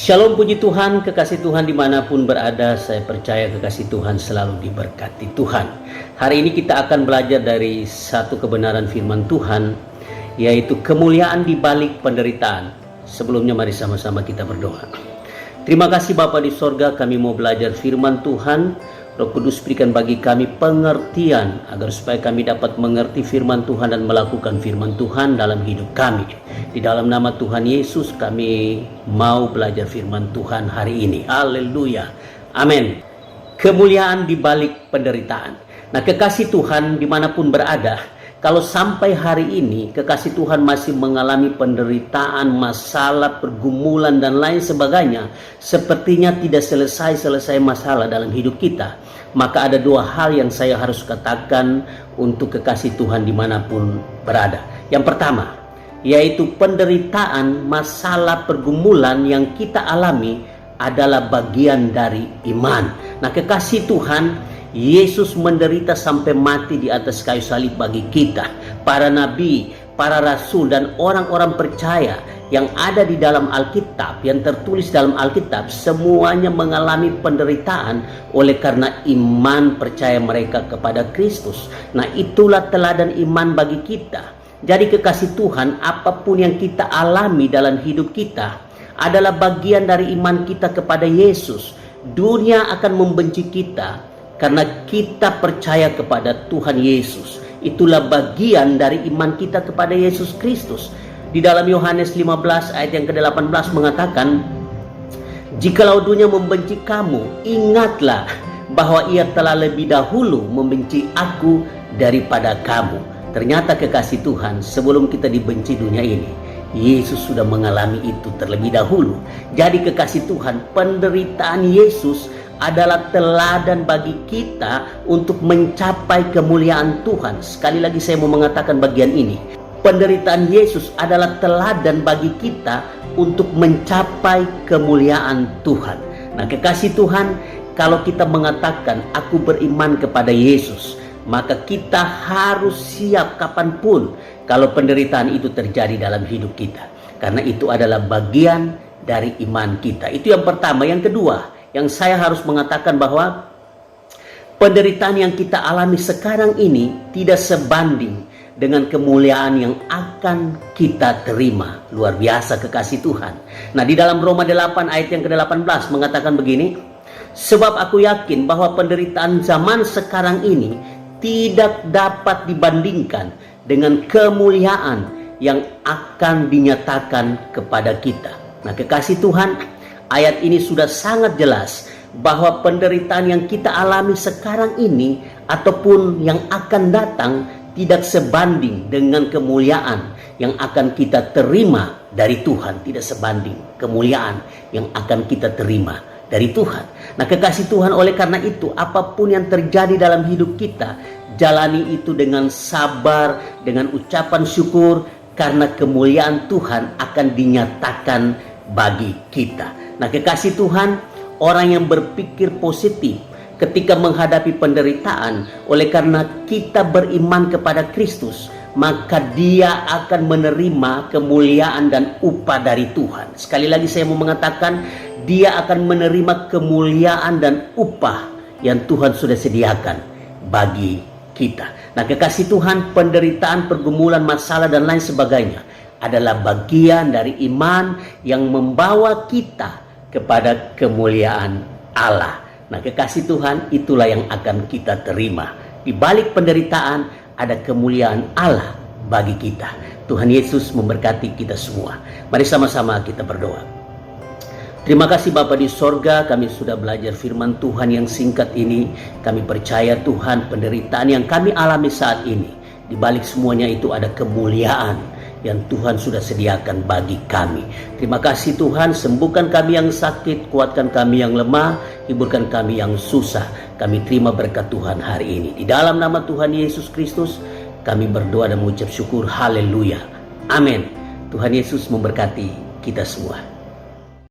Shalom, puji Tuhan, kekasih Tuhan dimanapun berada. Saya percaya kekasih Tuhan selalu diberkati Tuhan. Hari ini kita akan belajar dari satu kebenaran firman Tuhan, yaitu kemuliaan di balik penderitaan. Sebelumnya mari sama-sama kita berdoa. Terima kasih Bapa di sorga, kami mau belajar firman Tuhan. Roh Kudus berikan bagi kami pengertian agar supaya kami dapat mengerti firman Tuhan dan melakukan firman Tuhan dalam hidup kami. Di dalam nama Tuhan Yesus kami mau belajar firman Tuhan hari ini. Haleluya. Amin. Kemuliaan di balik penderitaan. Nah, kekasih Tuhan dimanapun berada, kalau sampai hari ini kekasih Tuhan masih mengalami penderitaan, masalah, pergumulan dan lain sebagainya, sepertinya tidak selesai masalah dalam hidup kita, maka ada dua hal yang saya harus katakan untuk kekasih Tuhan dimanapun berada. Yang pertama, yaitu penderitaan, masalah, pergumulan yang kita alami adalah bagian dari iman. Nah, kekasih Tuhan, Yesus menderita sampai mati di atas kayu salib bagi kita. Para nabi, para rasul, dan orang-orang percaya yang ada di dalam Alkitab, yang tertulis dalam Alkitab, semuanya mengalami penderitaan oleh karena iman percaya mereka kepada Kristus. Nah, itulah teladan iman bagi kita. Jadi kekasih Tuhan, apapun yang kita alami dalam hidup kita adalah bagian dari iman kita kepada Yesus. Dunia akan membenci kita karena kita percaya kepada Tuhan Yesus. Itulah bagian dari iman kita kepada Yesus Kristus. Di dalam Yohanes 15 ayat yang ke-18 mengatakan, "Jikalau dunia membenci kamu, ingatlah bahwa ia telah lebih dahulu membenci aku daripada kamu." Ternyata kekasih Tuhan, sebelum kita dibenci dunia ini, Yesus sudah mengalami itu terlebih dahulu. Jadi kekasih Tuhan, penderitaan Yesus adalah teladan bagi kita untuk mencapai kemuliaan Tuhan. Sekali lagi saya mau mengatakan bagian ini. Penderitaan Yesus adalah teladan bagi kita untuk mencapai kemuliaan Tuhan. Nah, kekasih Tuhan, kalau kita mengatakan aku beriman kepada Yesus, maka kita harus siap kapanpun kalau penderitaan itu terjadi dalam hidup kita. Karena itu adalah bagian dari iman kita. Itu yang pertama. Yang kedua, yang saya harus mengatakan bahwa penderitaan yang kita alami sekarang ini tidak sebanding dengan kemuliaan yang akan kita terima. Luar biasa kekasih Tuhan. Nah, di dalam Roma 8 ayat yang ke-18 mengatakan begini, "Sebab aku yakin bahwa penderitaan zaman sekarang ini tidak dapat dibandingkan dengan kemuliaan yang akan dinyatakan kepada kita." Nah, kekasih Tuhan, ayat ini sudah sangat jelas bahwa penderitaan yang kita alami sekarang ini ataupun yang akan datang tidak sebanding dengan kemuliaan yang akan kita terima dari Tuhan. Tidak sebanding kemuliaan yang akan kita terima dari Tuhan. Nah, kekasih Tuhan, oleh karena itu apapun yang terjadi dalam hidup kita, jalani itu dengan sabar, dengan ucapan syukur, karena kemuliaan Tuhan akan dinyatakan bagi kita. Nah, kekasih Tuhan, orang yang berpikir positif ketika menghadapi penderitaan, oleh karena kita beriman kepada Kristus, maka dia akan menerima kemuliaan dan upah dari Tuhan. Sekali lagi saya mau mengatakan, dia akan menerima kemuliaan dan upah yang Tuhan sudah sediakan bagi kita. Nah, kekasih Tuhan, penderitaan, pergumulan, masalah dan lain sebagainya adalah bagian dari iman yang membawa kita kepada kemuliaan Allah. Nah, kekasih Tuhan, itulah yang akan kita terima. Di balik penderitaan ada kemuliaan Allah bagi kita. Tuhan Yesus memberkati kita semua. Mari sama-sama kita berdoa. Terima kasih Bapa di sorga, kami sudah belajar firman Tuhan yang singkat ini. Kami percaya Tuhan, penderitaan yang kami alami saat ini, di balik semuanya itu ada kemuliaan yang Tuhan sudah sediakan bagi kami. Terima kasih Tuhan, sembuhkan kami yang sakit, kuatkan kami yang lemah, hiburkan kami yang susah. Kami terima berkat Tuhan hari ini. Di dalam nama Tuhan Yesus Kristus, kami berdoa dan mengucap syukur. Haleluya. Amin. Tuhan Yesus memberkati kita semua.